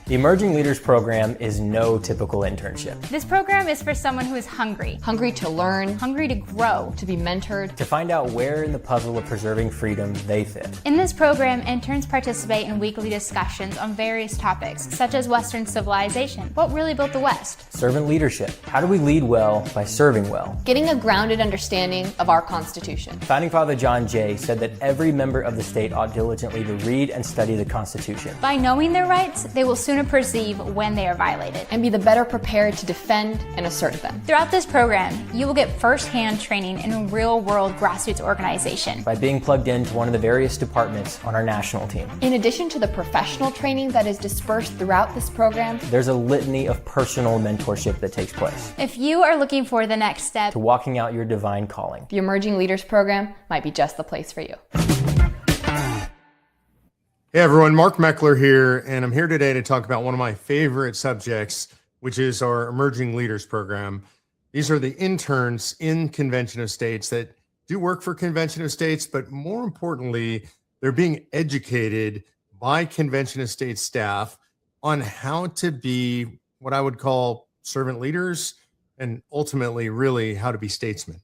The Emerging Leaders Program is no typical internship. This program is for someone who is hungry. Hungry to learn. Hungry to grow. To be mentored. To find out where in the puzzle of preserving freedom they fit. In this program, interns participate in weekly discussions on various topics, such as Western civilization. What really built the West? Servant leadership. How do we lead well by serving well? Getting a grounded understanding of our Constitution. Founding Father John Jay said that every member of the state ought diligently to read and study the Constitution. By knowing their rights, they will sooner perceive when they are violated. And be the better prepared to defend and assert them. Throughout this program, you will get first-hand training in a real-world grassroots organization. By being plugged into one of the various departments on our national team. In addition to the professional training that is dispersed throughout this program, there's a litany of personal mentorship that takes place. If you are looking for the next step to walking out your divine calling, the Emerging Leaders Program might be just the place for you. Hey everyone, Mark Meckler here, and I'm here today to talk about one of my favorite subjects, which is our Emerging Leaders Program. These are the interns in Convention of States that do work for Convention of States, but more importantly, they're being educated by Convention of States staff on how to be what I would call servant leaders and ultimately really how to be statesmen.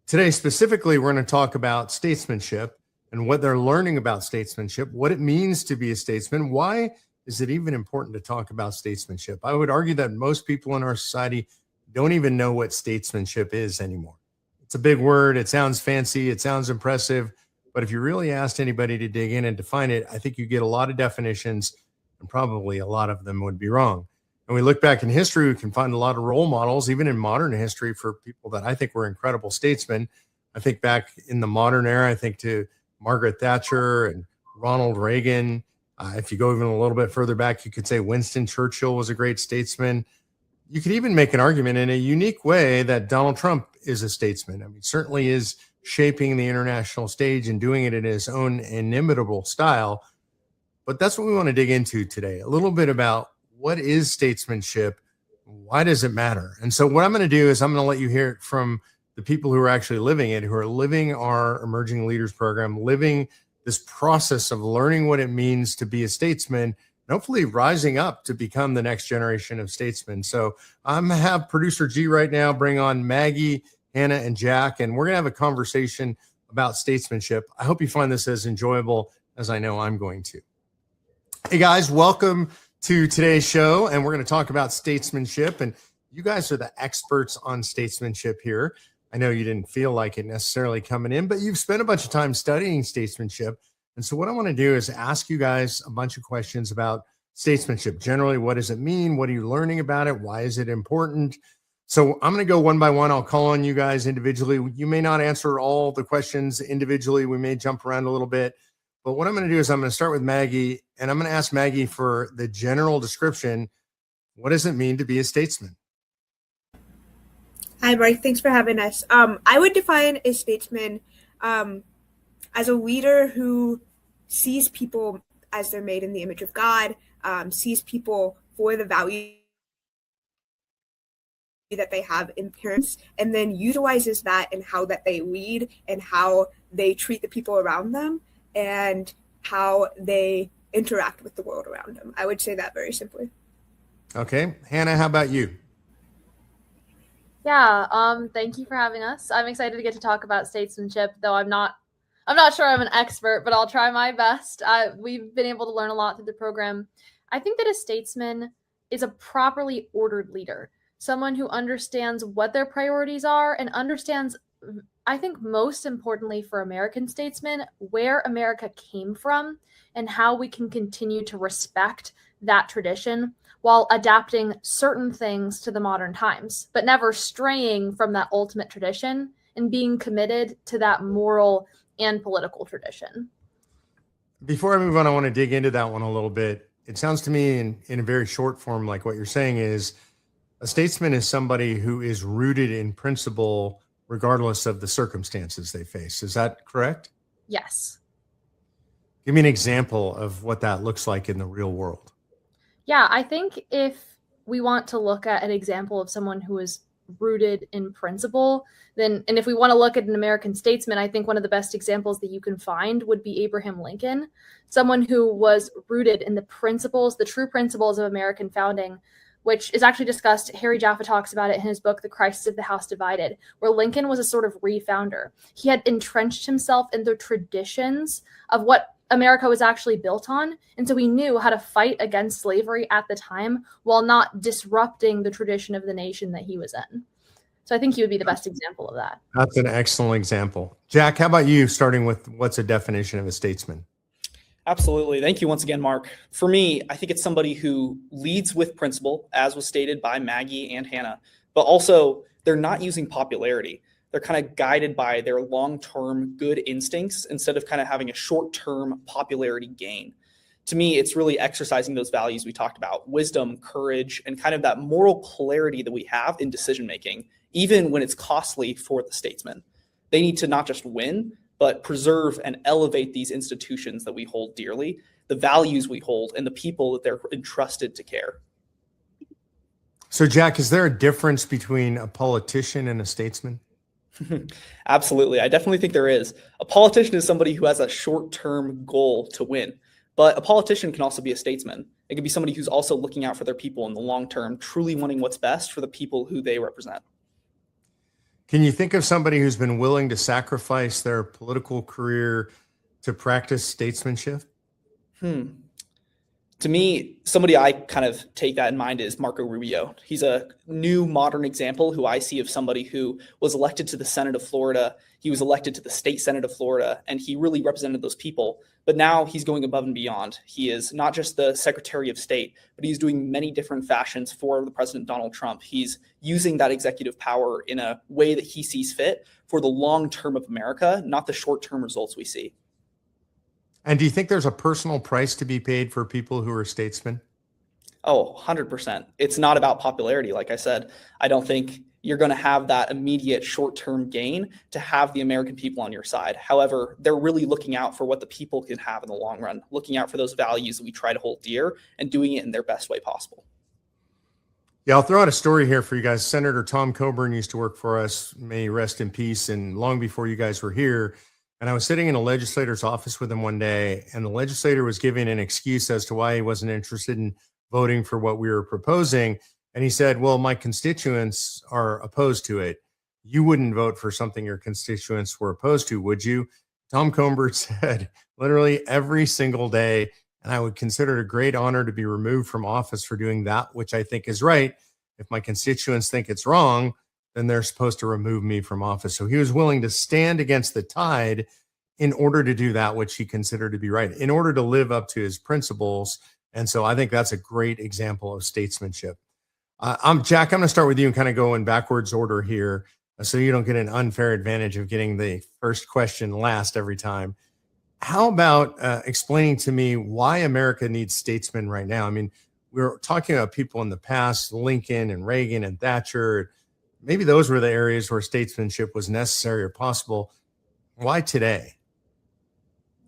Today, specifically, we're going to talk about statesmanship and what they're learning about statesmanship, what it means to be a statesman. Why is it even important to talk about statesmanship? I would argue that most people in our society don't even know what statesmanship is anymore. It's a big word. It sounds fancy. It sounds impressive. But if you really asked anybody to dig in and define it, I think you get a lot of definitions, and probably a lot of them would be wrong. And we look back in history, we can find a lot of role models, even in modern history, for people that I think were incredible statesmen. I think back in the modern era, I think to Margaret Thatcher and Ronald Reagan. If you go even a little bit further back, you could say Winston Churchill was a great statesman. You could even make an argument in a unique way that Donald Trump is a statesman. I mean, certainly is shaping the international stage and doing it in his own inimitable style. But that's what we want to dig into today, a little bit about what is statesmanship, why does it matter? And so what I'm going to do is I'm going to let you hear it from the people who are actually living it, who are living our Emerging Leaders Program, living this process of learning what it means to be a statesman, and hopefully rising up to become the next generation of statesmen. So I'm going to have producer G right now bring on Maggie, Hannah, and Jack, and we're going to have a conversation about statesmanship. I hope you find this as enjoyable as I know I'm going to. Hey guys, welcome to today's show, and we're going to talk about statesmanship, and you guys are the experts on statesmanship here. I know you didn't feel like it necessarily coming in, but you've spent a bunch of time studying statesmanship. And so what I want to do is ask you guys a bunch of questions about statesmanship. Generally, what does it mean? What are you learning about it? Why is it important? So I'm going to go one by one. I'll call on you guys individually. You may not answer all the questions individually. We may jump around a little bit. But what I'm going to do is I'm going to start with Maggie, and I'm going to ask Maggie for the general description. What does it mean to be a statesman? Hi, Mark. Thanks for having us. I would define a statesman as a leader who sees people as they're made in the image of God, sees people for the value that they have in parents, and then utilizes that in how that they lead and how they treat the people around them and how they interact with the world around them. I would say that very simply. Okay. Hannah, how about you? Yeah, thank you for having us. I'm excited to get to talk about statesmanship, though I'm not sure I'm an expert, but I'll try my best. We've been able to learn a lot through the program. I think that a statesman is a properly ordered leader, someone who understands what their priorities are and understands, I think most importantly for American statesmen, where America came from and how we can continue to respect that tradition while adapting certain things to the modern times, but never straying from that ultimate tradition and being committed to that moral and political tradition. Before I move on, I want to dig into that one a little bit. It sounds to me in a very short form, like what you're saying is a statesman is somebody who is rooted in principle regardless of the circumstances they face. Is that correct? Yes. Give me an example of what that looks like in the real world. Yeah, I think if we want to look at an example of someone who is rooted in principle. And if we want to look at an American statesman, I think one of the best examples that you can find would be Abraham Lincoln, someone who was rooted in the principles, the true principles of American founding, which is actually discussed. Harry Jaffa talks about it in his book, The Crisis of the House Divided, where Lincoln was a sort of refounder. He had entrenched himself in the traditions of what America was actually built on. And so he knew how to fight against slavery at the time while not disrupting the tradition of the nation that he was in. So I think he would be the best example of that. That's an excellent example. Jack, how about you, starting with what's a definition of a statesman? Absolutely. Thank you once again, Mark. For me, I think it's somebody who leads with principle, as was stated by Maggie and Hannah, but also they're not using popularity. They're kind of guided by their long-term good instincts instead of kind of having a short-term popularity gain. To me, it's really exercising those values we talked about, wisdom, courage, and kind of that moral clarity that we have in decision-making, even when it's costly for the statesman. They need to not just win, but preserve and elevate these institutions that we hold dearly, the values we hold, and the people that they're entrusted to care. So, Jack, is there a difference between a politician and a statesman? Absolutely. I definitely think there is. A politician is somebody who has a short-term goal to win, but a politician can also be a statesman. It can be somebody who's also looking out for their people in the long term, truly wanting what's best for the people who they represent. Can you think of somebody who's been willing to sacrifice their political career to practice statesmanship? To me, somebody I kind of take that in mind is Marco Rubio. He's a new modern example who I see of somebody who was elected to the Senate of Florida. He was elected to the state Senate of Florida, and he really represented those people. But now he's going above and beyond. He is not just the Secretary of State, but he's doing many different fashions for the President Donald Trump. He's using that executive power in a way that he sees fit for the long term of America, not the short term results we see. And do you think there's a personal price to be paid for people who are statesmen? Oh, 100%. It's not about popularity. Like I said, I don't think you're going to have that immediate short-term gain to have the American people on your side. However, they're really looking out for what the people can have in the long run, looking out for those values that we try to hold dear and doing it in their best way possible. Yeah, I'll throw out a story here for you guys. Senator Tom Coburn used to work for us, may he rest in peace, and long before you guys were here. And I was sitting in a legislator's office with him one day, and the legislator was giving an excuse as to why he wasn't interested in voting for what we were proposing. And he said, well, my constituents are opposed to it. You wouldn't vote for something your constituents were opposed to, would you? Tom Coburn said, literally every single day, and I would consider it a great honor to be removed from office for doing that, which I think is right. If my constituents think it's wrong, then they're supposed to remove me from office. So he was willing to stand against the tide in order to do that, which he considered to be right, in order to live up to his principles. And so I think that's a great example of statesmanship. Jack, I'm going to start with you and kind of go in backwards order here so you don't get an unfair advantage of getting the first question last every time. How about explaining to me why America needs statesmen right now? I mean, we were talking about people in the past, Lincoln and Reagan and Thatcher. Maybe those were the areas where statesmanship was necessary or possible. Why today?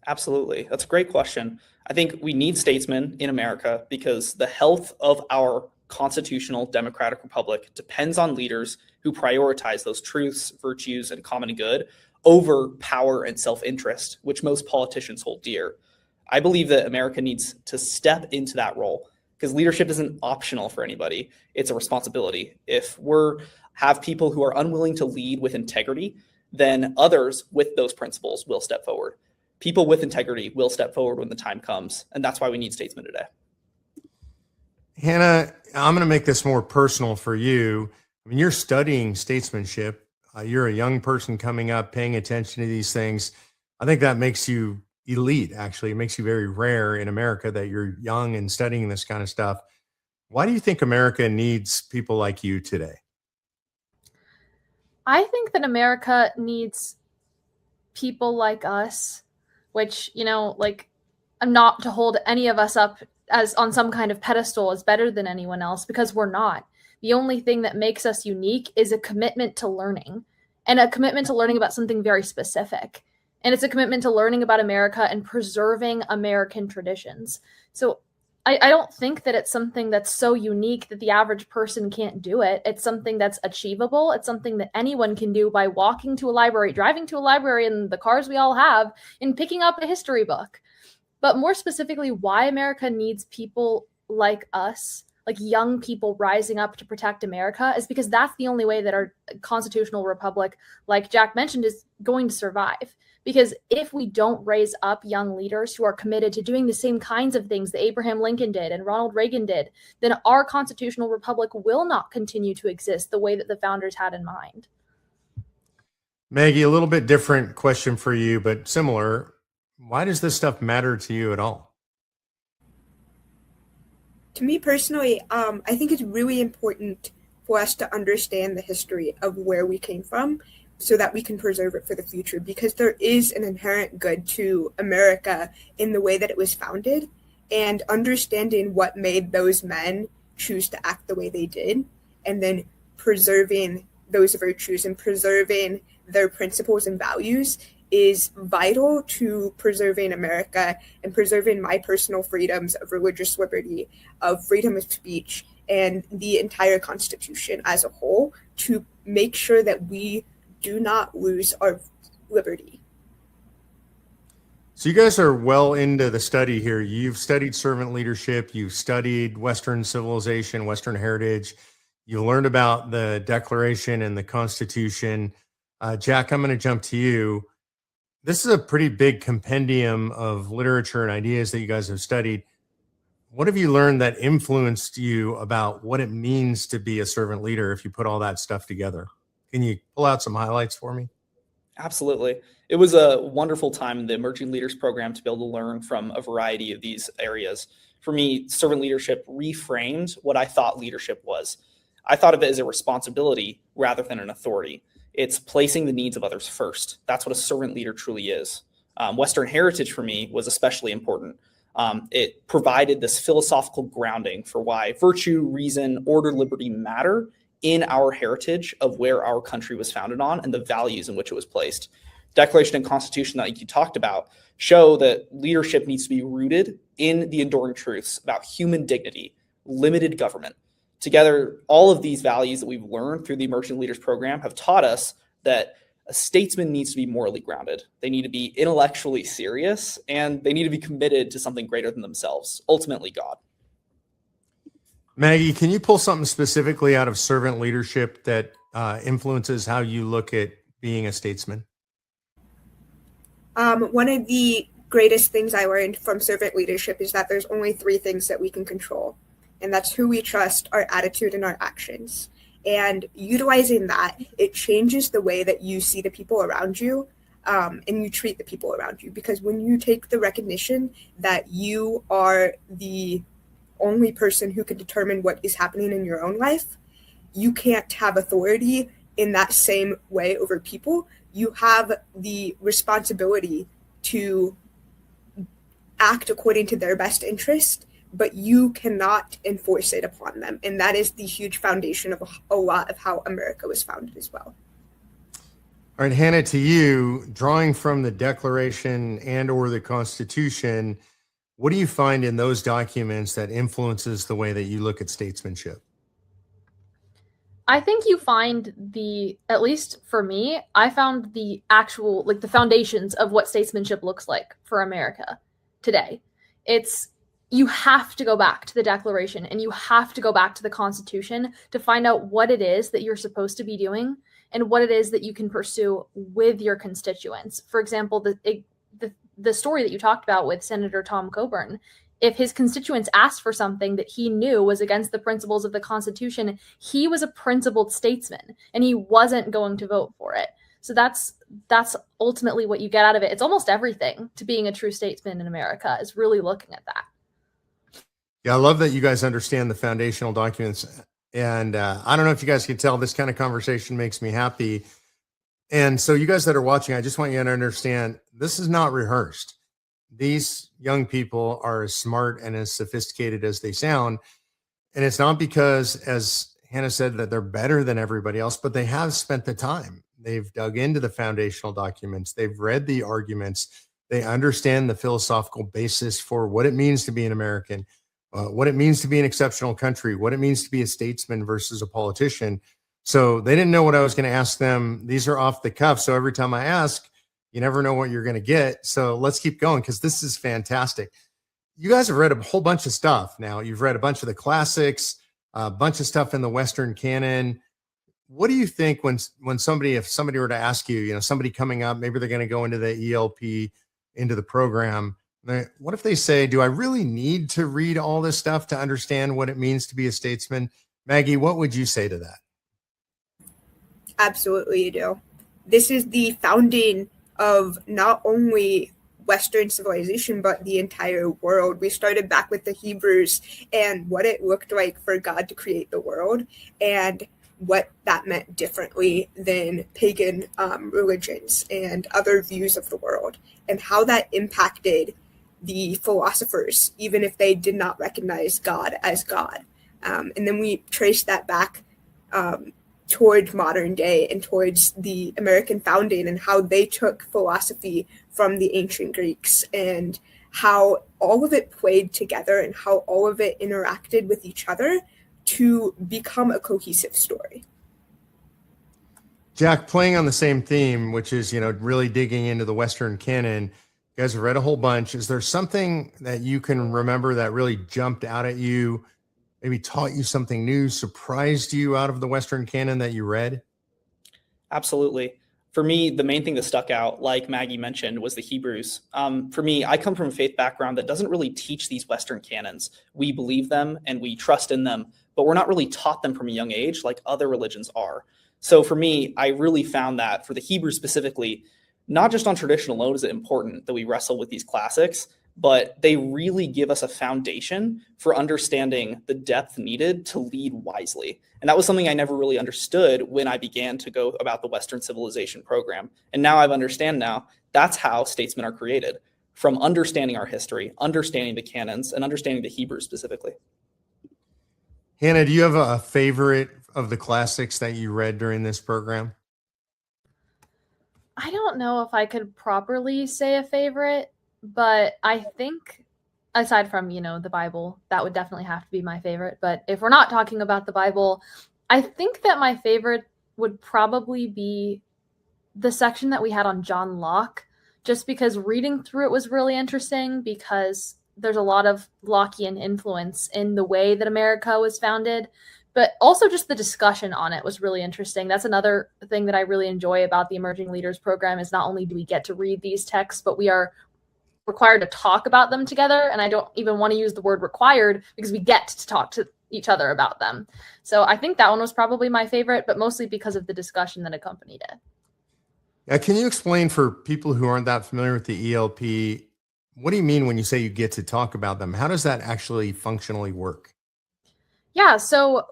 Absolutely. That's a great question. I think we need statesmen in America because the health of our constitutional democratic republic depends on leaders who prioritize those truths, virtues, and common good over power and self-interest, which most politicians hold dear. I believe that America needs to step into that role because leadership isn't optional for anybody. It's a responsibility. If we have people who are unwilling to lead with integrity, then others with those principles will step forward. People with integrity will step forward when the time comes. And that's why we need statesmen today. Hannah, I'm going to make this more personal for you. I mean, you're studying statesmanship. You're a young person coming up, paying attention to these things. I think that makes you elite, actually. It makes you very rare in America that you're young and studying this kind of stuff. Why do you think America needs people like you today? I think that America needs people like us, which, like, I'm not to hold any of us up as on some kind of pedestal as better than anyone else, because we're not. The only thing that makes us unique is a commitment to learning, and a commitment to learning about something very specific. And it's a commitment to learning about America and preserving American traditions. So I don't think that it's something that's so unique that the average person can't do it. It's something that's achievable. It's something that anyone can do by walking to a library, driving to a library in the cars we all have, and picking up a history book. But more specifically, why America needs people like us, like young people rising up to protect America, is because that's the only way that our constitutional republic, like Jack mentioned, is going to survive. Because if we don't raise up young leaders who are committed to doing the same kinds of things that Abraham Lincoln did and Ronald Reagan did, then our constitutional republic will not continue to exist the way that the founders had in mind. Maggie, a little bit different question for you, but similar. Why does this stuff matter to you at all? To me personally, I think it's really important for us to understand the history of where we came from so that we can preserve it for the future, because there is an inherent good to America in the way that it was founded, and understanding what made those men choose to act the way they did, and then preserving those virtues and preserving their principles and values is vital to preserving America and preserving my personal freedoms of religious liberty, of freedom of speech, and the entire Constitution as a whole, to make sure that we do not lose our liberty. So you guys are well into the study here. You've studied servant leadership. You've studied Western civilization, Western heritage. You learned about the Declaration and the Constitution. Jack, I'm going to jump to you. This is a pretty big compendium of literature and ideas that you guys have studied. What have you learned that influenced you about what it means to be a servant leader if you put all that stuff together? Can you pull out some highlights for me? Absolutely. It was a wonderful time in the Emerging Leaders Program to be able to learn from a variety of these areas. For me, servant leadership reframed what I thought leadership was. I thought of it as a responsibility rather than an authority. It's placing the needs of others first. That's what a servant leader truly is. Western heritage for me was especially important. It provided this philosophical grounding for why virtue, reason, order, liberty matter in our heritage of where our country was founded on and the values in which it was placed. Declaration and Constitution that you talked about show that leadership needs to be rooted in the enduring truths about human dignity, limited government. Together, all of these values that we've learned through the Emerging Leaders Program have taught us that a statesman needs to be morally grounded. They need to be intellectually serious, and they need to be committed to something greater than themselves, ultimately God. Maggie, can you pull something specifically out of servant leadership that influences how you look at being a statesman? One of the greatest things I learned from servant leadership is that there's only 3 things that we can control, and that's who we trust, our attitude, and our actions. And utilizing that, it changes the way that you see the people around you, and you treat the people around you. Because when you take the recognition that you are the only person who can determine what is happening in your own life, you can't have authority in that same way over people. You have the responsibility to act according to their best interest, but you cannot enforce it upon them. And that is the huge foundation of a lot of how America was founded as well. All right, Hannah, to you, drawing from the Declaration and or the Constitution, what do you find in those documents that influences the way that you look at statesmanship? I think you find at least for me, I found the actual, like the foundations of what statesmanship looks like for America today. You have to go back to the Declaration and you have to go back to the Constitution to find out what it is that you're supposed to be doing and what it is that you can pursue with your constituents. For example, the story that you talked about with Senator Tom Coburn, if his constituents asked for something that he knew was against the principles of the Constitution, he was a principled statesman and he wasn't going to vote for it. So that's ultimately what you get out of it. It's almost everything to being a true statesman in America is really looking at that. Yeah, I love that you guys understand the foundational documents. And I don't know if you guys can tell, this kind of conversation makes me happy. And so you guys that are watching, I just want you to understand, this is not rehearsed. These young people are as smart and as sophisticated as they sound. And it's not because, as Hannah said, that they're better than everybody else, but they have spent the time. They've dug into the foundational documents. They've read the arguments. They understand the philosophical basis for what it means to be an American, what it means to be an exceptional country, what it means to be a statesman versus a politician. So they didn't know what I was going to ask them. These are off the cuff. So every time I ask, you never know what you're going to get. So let's keep going because this is fantastic. You guys have read a whole bunch of stuff now. You've read a bunch of the classics, a bunch of stuff in the Western canon. What do you think when somebody, if somebody were to ask you, somebody coming up, maybe they're going to go into the ELP, into the program, what if they say, do I really need to read all this stuff to understand what it means to be a statesman? Maggie, what would you say to that? Absolutely, you do. This is the founding of not only Western civilization, but the entire world. We started back with the Hebrews and what it looked like for God to create the world and what that meant differently than pagan religions and other views of the world, and how that impacted the philosophers, even if they did not recognize God as God. And then we trace that back towards modern day and towards the American founding and how they took philosophy from the ancient Greeks and how all of it played together and how all of it interacted with each other to become a cohesive story. Jack, playing on the same theme, which is, really digging into the Western canon, you guys have read a whole bunch. Is there something that you can remember that really jumped out at you, maybe taught you something new, surprised you out of the Western canon that you read? Absolutely. For me, the main thing that stuck out, like Maggie mentioned, was the Hebrews. For me, I come from a faith background that doesn't really teach these Western canons. We believe them and we trust in them, but we're not really taught them from a young age like other religions are. So for me, I really found that for the Hebrews specifically, not just on tradition alone is it important that we wrestle with these classics, but they really give us a foundation for understanding the depth needed to lead wisely. And that was something I never really understood when I began to go about the Western civilization program. And now I've understand now that's how statesmen are created, from understanding our history, understanding the canons, and understanding the Hebrews specifically. Hannah, do you have a favorite of the classics that you read during this program? I don't know if I could properly say a favorite, but I think aside from, the Bible, that would definitely have to be my favorite. But if we're not talking about the Bible, I think that my favorite would probably be the section that we had on John Locke, just because reading through it was really interesting because there's a lot of Lockean influence in the way that America was founded. But also just the discussion on it was really interesting. That's another thing that I really enjoy about the Emerging Leaders program is not only do we get to read these texts, but we are required to talk about them together. And I don't even want to use the word required because we get to talk to each other about them. So I think that one was probably my favorite, but mostly because of the discussion that accompanied it. Yeah, can you explain for people who aren't that familiar with the ELP, what do you mean when you say you get to talk about them? How does that actually functionally work? Yeah, so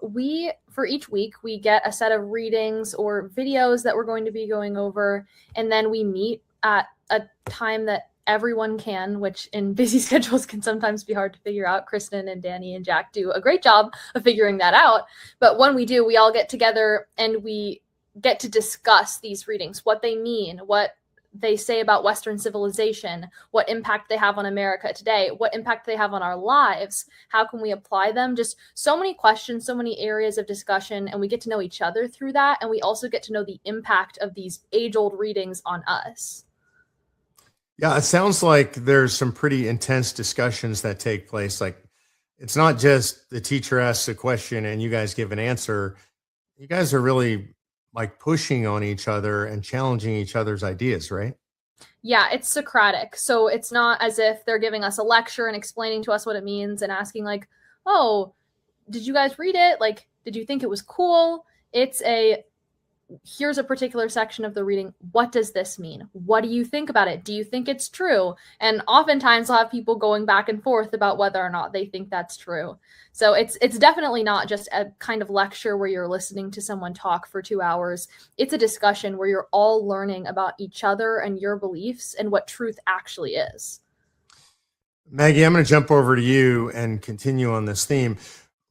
for each week, we get a set of readings or videos that we're going to be going over, and then we meet at a time that everyone can, which in busy schedules can sometimes be hard to figure out. Kristen and Danny and Jack do a great job of figuring that out. But when we do, we all get together and we get to discuss these readings, what they mean, what they say about Western civilization, what impact they have on America today, what impact they have on our lives, how can we apply them? Just so many questions, so many areas of discussion, and we get to know each other through that. And we also get to know the impact of these age-old readings on us. Yeah, it sounds like there's some pretty intense discussions that take place. Like, it's not just the teacher asks a question and you guys give an answer. You guys are really like pushing on each other and challenging each other's ideas, right? Yeah, it's Socratic. So it's not as if they're giving us a lecture and explaining to us what it means and asking like, oh, did you guys read it? Like, did you think it was cool? It's here's a particular section of the reading. What does this mean? What do you think about it? Do you think it's true? And oftentimes I'll have people going back and forth about whether or not they think that's true. So it's definitely not just a kind of lecture where you're listening to someone talk for 2 hours. It's a discussion where you're all learning about each other and your beliefs and what truth actually is. Maggie, I'm going to jump over to you and continue on this theme.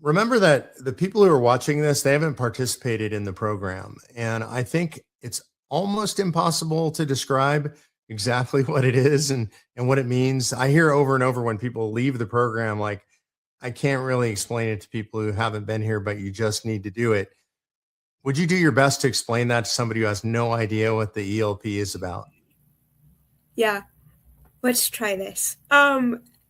Remember that the people who are watching this, they haven't participated in the program. And I think it's almost impossible to describe exactly what it is and what it means. I hear over and over when people leave the program, like, I can't really explain it to people who haven't been here, but you just need to do it. Would you do your best to explain that to somebody who has no idea what the ELP is about? Yeah, let's try this.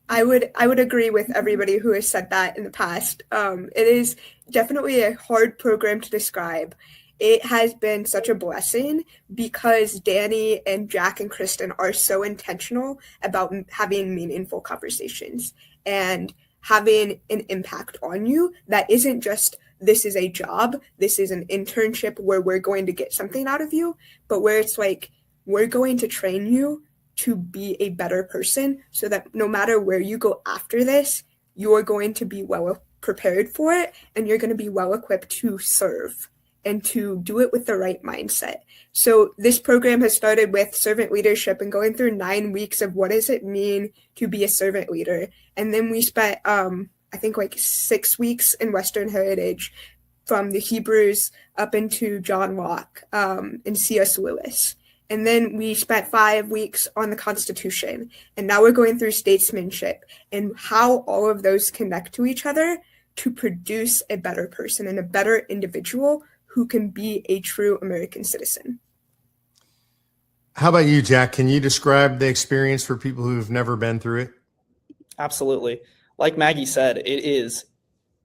I would agree with everybody who has said that in the past. It is definitely a hard program to describe. It has been such a blessing because Danny and Jack and Kristen are so intentional about having meaningful conversations and having an impact on you that isn't just this is a job, this is an internship where we're going to get something out of you, but where it's like we're going to train you to be a better person so that no matter where you go after this, you're going to be well prepared for it and you're going to be well equipped to serve and to do it with the right mindset. So this program has started with servant leadership and going through 9 weeks of what does it mean to be a servant leader. And then we spent, I think like 6 weeks in Western Heritage from the Hebrews up into John Locke and C.S. Lewis. And then we spent 5 weeks on the Constitution. And now we're going through statesmanship and how all of those connect to each other to produce a better person and a better individual who can be a true American citizen. How about you, Jack? Can you describe the experience for people who've never been through it? Absolutely. Like Maggie said, it is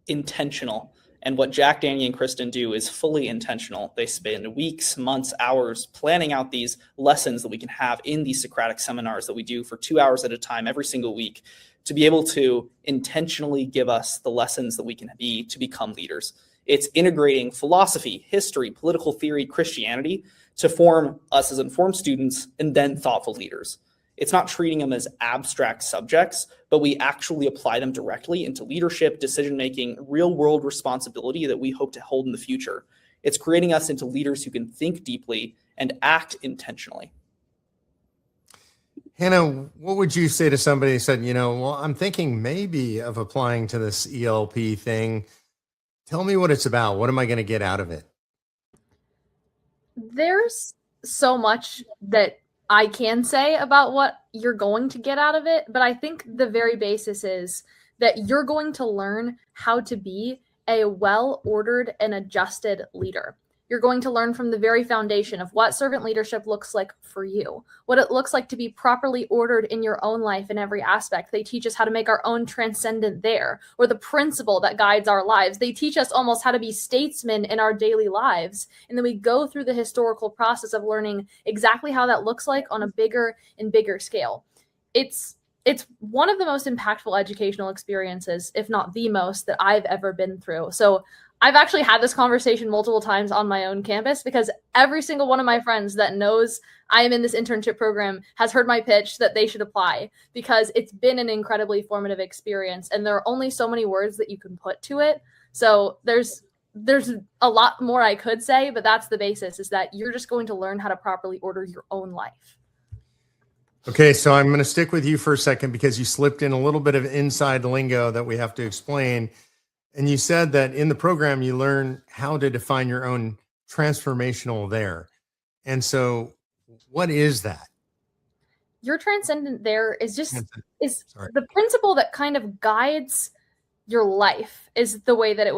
intentional. And what Jack, Danny, and Kristen do is fully intentional. They spend weeks, months, hours planning out these lessons that we can have in these Socratic seminars that we do for 2 hours at a time every single week to be able to intentionally give us the lessons that we can be to become leaders. It's integrating philosophy, history, political theory, Christianity to form us as informed students and then thoughtful leaders. It's not treating them as abstract subjects, but we actually apply them directly into leadership, decision-making, real-world responsibility that we hope to hold in the future. It's creating us into leaders who can think deeply and act intentionally. Hannah, what would you say to somebody who said, well, I'm thinking maybe of applying to this ELP thing. Tell me what it's about. What am I going to get out of it? There's so much that I can say about what you're going to get out of it, but I think the very basis is that you're going to learn how to be a well-ordered and adjusted leader. You're going to learn from the very foundation of what servant leadership looks like for you, what it looks like to be properly ordered in your own life in every aspect. They teach us how to make our own transcendent there, or the principle that guides our lives. They teach us almost how to be statesmen in our daily lives. And then we go through the historical process of learning exactly how that looks like on a bigger and bigger scale. It's one of the most impactful educational experiences, if not the most, that I've ever been through. So I've actually had this conversation multiple times on my own campus because every single one of my friends that knows I am in this internship program has heard my pitch that they should apply because it's been an incredibly formative experience and there are only so many words that you can put to it. So there's a lot more I could say, but that's the basis, is that you're just going to learn how to properly order your own life. Okay, so I'm going to stick with you for a second because you slipped in a little bit of inside lingo that we have to explain. And you said that in the program, you learn how to define your own transformational there. And so what is that? Your transcendent there is the principle that kind of guides your life, is the way that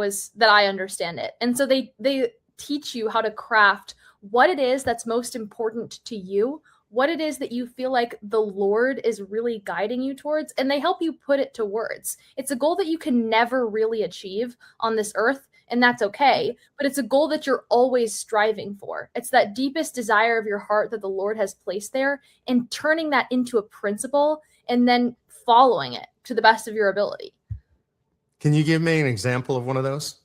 I understand it. And so they teach you how to craft what it is that's most important to you, what it is that you feel like the Lord is really guiding you towards, and they help you put it to words. It's a goal that you can never really achieve on this earth, and that's okay, but it's a goal that you're always striving for. It's that deepest desire of your heart that the Lord has placed there, and turning that into a principle and then following it to the best of your ability. Can you give me an example of one of those?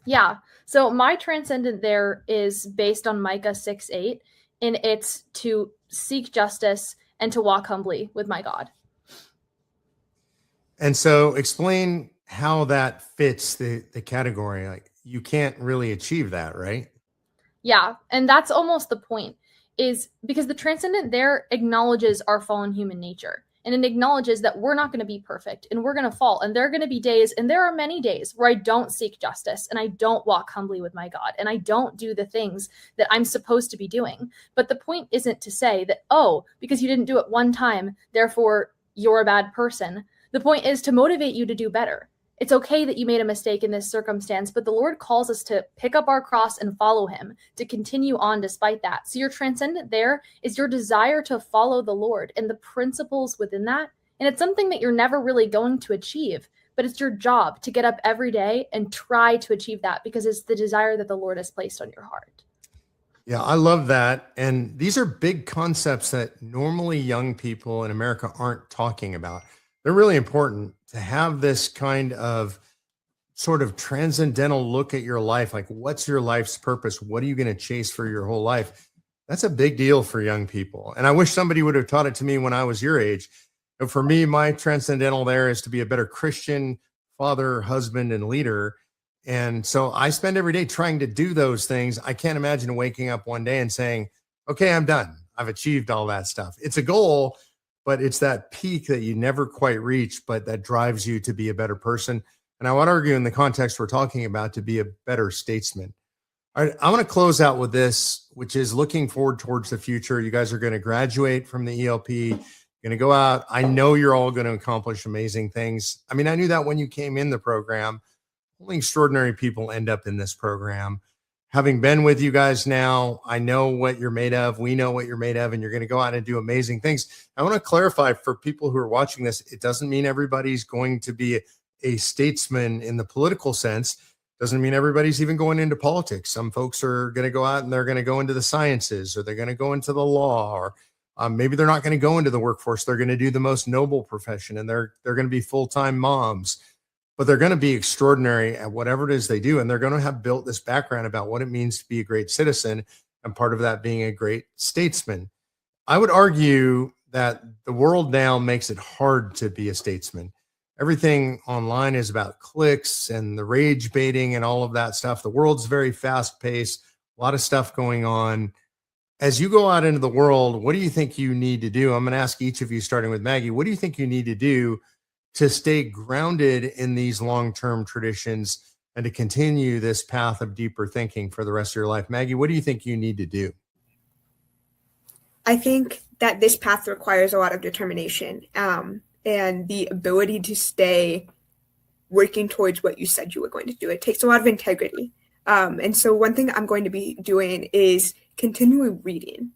Yeah. So my transcendent there is based on Micah 6:8, and it's to seek justice and to walk humbly with my God. And so explain how that fits the category. Like, you can't really achieve that, right? Yeah. And that's almost the point, is because the transcendent there acknowledges our fallen human nature. And it acknowledges that we're not going to be perfect and we're going to fall. And there are going to be days, and there are many days, where I don't seek justice and I don't walk humbly with my God and I don't do the things that I'm supposed to be doing. But the point isn't to say that, oh, because you didn't do it one time, therefore you're a bad person. The point is to motivate you to do better it's okay that you made a mistake in this circumstance, but the Lord calls us to pick up our cross and follow him, to continue on despite that. So your transcendent there is your desire to follow the Lord and the principles within that. And it's something that you're never really going to achieve, but it's your job to get up every day and try to achieve that because it's the desire that the Lord has placed on your heart. Yeah, I love that. And these are big concepts that normally young people in America aren't talking about. They're really important to have this kind of sort of transcendental look at your life. Like, what's your life's purpose? What are you going to chase for your whole life? That's a big deal for young people. And I wish somebody would have taught it to me when I was your age. But for me, my transcendental there is to be a better Christian, father, husband, and leader. And so I spend every day trying to do those things. I can't imagine waking up one day and saying, okay, I'm done. I've achieved all that stuff. It's a goal, but it's that peak that you never quite reach, but that drives you to be a better person. And I would argue in the context we're talking about, to be a better statesman. All right, I want to close out with this, which is looking forward towards the future. You guys are going to graduate from the ELP, going to go out. I know you're all going to accomplish amazing things. I mean, I knew that when you came in the program. Only extraordinary people end up in this program. Having been with you guys now, I know what you're made of. We know what you're made of, and you're going to go out and do amazing things. I want to clarify for people who are watching this, it doesn't mean everybody's going to be a statesman in the political sense. Doesn't mean everybody's even going into politics. Some folks are going to go out and they're going to go into the sciences, or they're going to go into the law, or maybe they're not going to go into the workforce. They're going to do the most noble profession, and they're going to be full-time moms. But they're going to be extraordinary at whatever it is they do. And they're going to have built this background about what it means to be a great citizen, and part of that being a great statesman. I would argue that the world now makes it hard to be a statesman. Everything online is about clicks and the rage baiting and all of that stuff. The world's very fast paced, a lot of stuff going on. As you go out into the world, what do you think you need to do? I'm going to ask each of you, starting with Maggie, what do you think you need to do to stay grounded in these long-term traditions and to continue this path of deeper thinking for the rest of your life? Maggie, what do you think you need to do? I think that this path requires a lot of determination and the ability to stay working towards what you said you were going to do. It takes a lot of integrity. And so one thing I'm going to be doing is continue reading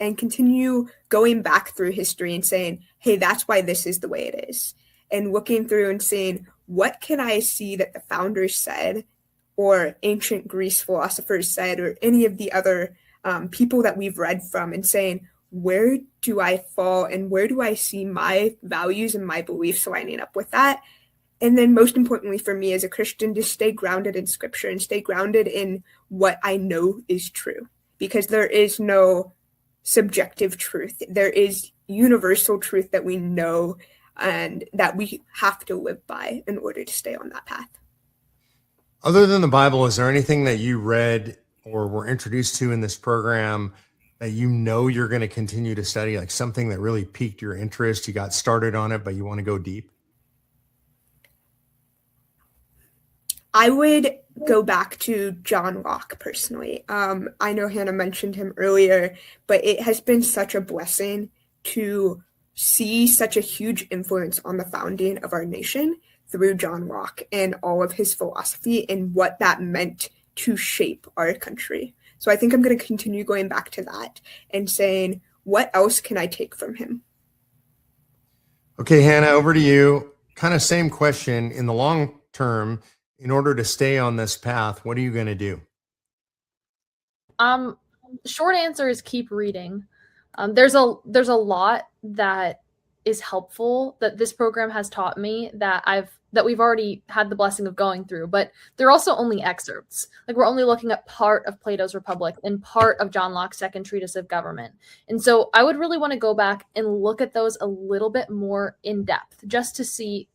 and continue going back through history and saying, hey, that's why this is the way it is. And looking through and saying, what can I see that the founders said, or ancient Greece philosophers said, or any of the other people that we've read from, and saying, where do I fall and where do I see my values and my beliefs so I line up with that? And then most importantly for me as a Christian, to stay grounded in scripture and stay grounded in what I know is true, because there is no subjective truth. There is universal truth that we know and that we have to live by in order to stay on that path. Other than the Bible, is there anything that you read or were introduced to in this program that you know you're going to continue to study, like something that really piqued your interest? You got started on it, but you want to go deep? I would go back to John Locke personally. I know Hannah mentioned him earlier, but it has been such a blessing to see such a huge influence on the founding of our nation through John Locke and all of his philosophy and what that meant to shape our country. So I think I'm going to continue going back to that and saying, what else can I take from him? Okay, Hannah, over to you. Kind of same question. In the long term, in order to stay on this path, what are you going to do? Short answer is keep reading. There's a lot that is helpful that this program has taught me that we've already had the blessing of going through, but they're also only excerpts. Like, we're only looking at part of Plato's Republic and part of John Locke's Second Treatise of Government. And so I would really want to go back and look at those a little bit more in depth, just to see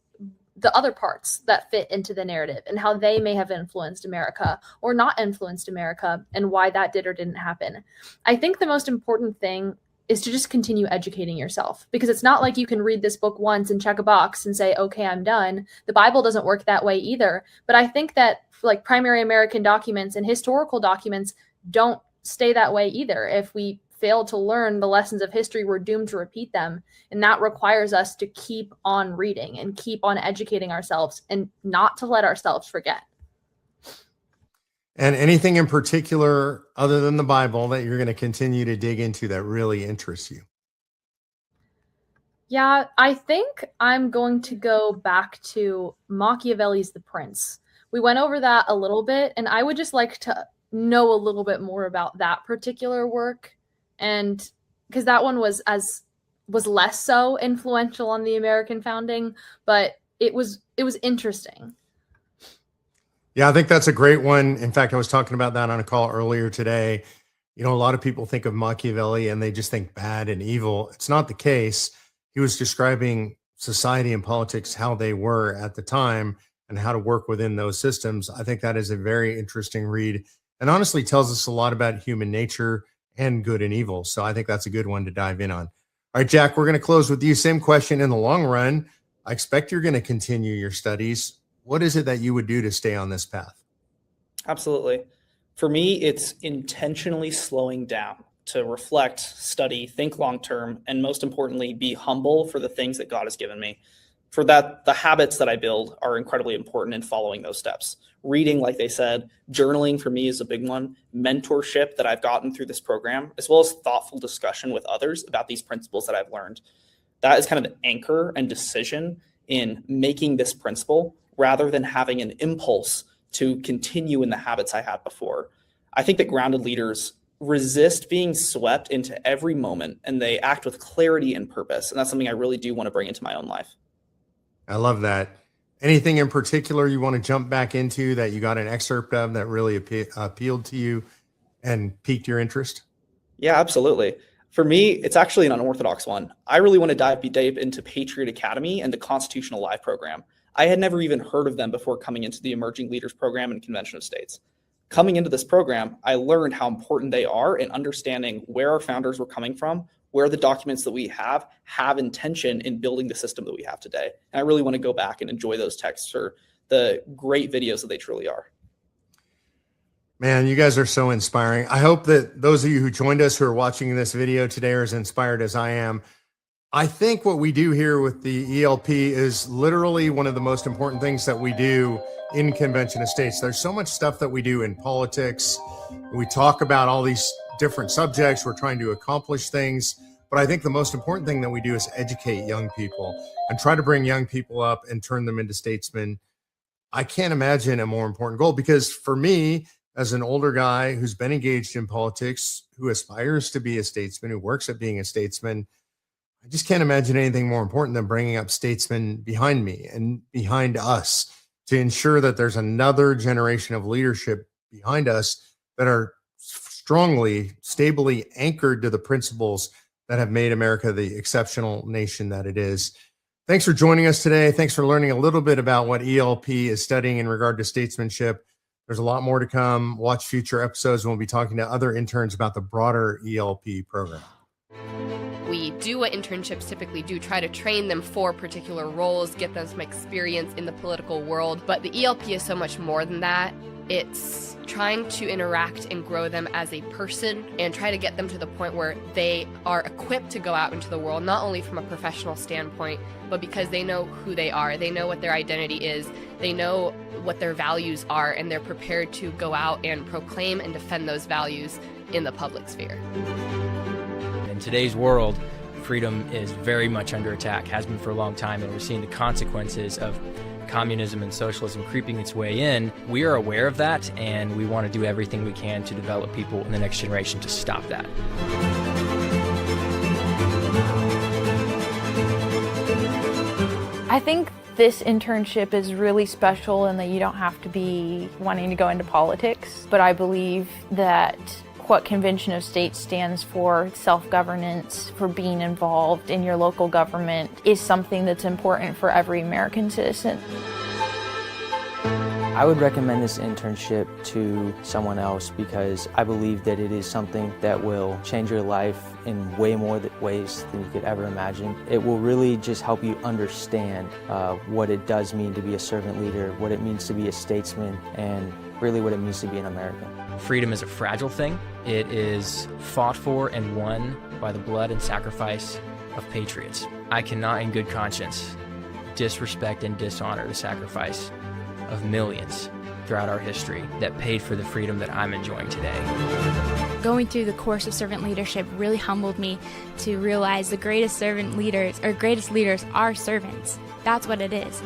the other parts that fit into the narrative and how they may have influenced America or not influenced America, and why that did or didn't happen. I think the most important thing is to just continue educating yourself, because it's not like you can read this book once and check a box and say, okay, I'm done. The Bible doesn't work that way either. But I think that primary American documents and historical documents don't stay that way either. If we fail to learn the lessons of history, we're doomed to repeat them. And that requires us to keep on reading and keep on educating ourselves and not to let ourselves forget. And anything in particular other than the Bible that you're going to continue to dig into that really interests you? Yeah, I think I'm going to go back to Machiavelli's The Prince. We went over that a little bit, and I would just like to know a little bit more about that particular work. And because that one was less so influential on the American founding, but it was interesting. Yeah, I think that's a great one. In fact, I was talking about that on a call earlier today. You know, a lot of people think of Machiavelli and they just think bad and evil. It's not the case. He was describing society and politics, how they were at the time and how to work within those systems. I think that is a very interesting read and honestly tells us a lot about human nature and good and evil. So I think that's a good one to dive in on. All right, Jack, we're going to close with you. Same question. In the long run, I expect you're going to continue your studies. What is it that you would do to stay on this path? Absolutely. For me, it's intentionally slowing down to reflect, study, think long-term, and most importantly, be humble for the things that God has given me. For that, the habits that I build are incredibly important in following those steps. Reading, like they said, journaling for me is a big one. Mentorship that I've gotten through this program, as well as thoughtful discussion with others about these principles that I've learned. That is kind of the anchor and decision in making this principle rather than having an impulse to continue in the habits I had before. I think that grounded leaders resist being swept into every moment and they act with clarity and purpose. And that's something I really do want to bring into my own life. I love that. Anything in particular you want to jump back into that you got an excerpt of that really appealed to you and piqued your interest? Yeah, absolutely. For me, it's actually an unorthodox one. I really want to dive deep into Patriot Academy and the Constitutional Live program. I had never even heard of them before coming into the Emerging Leaders Program and Convention of States. Coming into this program, I learned how important they are in understanding where our founders were coming from, where the documents that we have intention in building the system that we have today. And I really want to go back and enjoy those texts for the great videos that they truly are. Man, you guys are so inspiring. I hope that those of you who joined us who are watching this video today are as inspired as I am. I think what we do here with the ELP is literally one of the most important things that we do in Convention of States. There's so much stuff that we do in politics. We talk about all these different subjects. We're trying to accomplish things. But I think the most important thing that we do is educate young people and try to bring young people up and turn them into statesmen. I can't imagine a more important goal, because for me, as an older guy who's been engaged in politics, who aspires to be a statesman, who works at being a statesman, I just can't imagine anything more important than bringing up statesmen behind me and behind us to ensure that there's another generation of leadership behind us that are strongly, stably anchored to the principles that have made America the exceptional nation that it is. Thanks for joining us today. Thanks for learning a little bit about what ELP is studying in regard to statesmanship. There's a lot more to come. Watch future episodes, and we'll be talking to other interns about the broader ELP program. We do what internships typically do, try to train them for particular roles, get them some experience in the political world. But the ELP is so much more than that. It's trying to interact and grow them as a person and try to get them to the point where they are equipped to go out into the world, not only from a professional standpoint, but because they know who they are, they know what their identity is, they know what their values are, and they're prepared to go out and proclaim and defend those values in the public sphere. In today's world, freedom is very much under attack, has been for a long time, and we're seeing the consequences of communism and socialism creeping its way in. We are aware of that, and we want to do everything we can to develop people in the next generation to stop that. I think this internship is really special in that you don't have to be wanting to go into politics, but I believe that what Convention of States stands for, self-governance, for being involved in your local government, is something that's important for every American citizen. I would recommend this internship to someone else because I believe that it is something that will change your life in way more ways than you could ever imagine. It will really just help you understand what it does mean to be a servant leader, what it means to be a statesman, and really what it means to be an American. Freedom is a fragile thing. It is fought for and won by the blood and sacrifice of patriots. I cannot in good conscience disrespect and dishonor the sacrifice of millions throughout our history that paid for the freedom that I'm enjoying today. Going through the course of servant leadership really humbled me to realize the greatest servant leaders, or greatest leaders, are servants. That's what it is.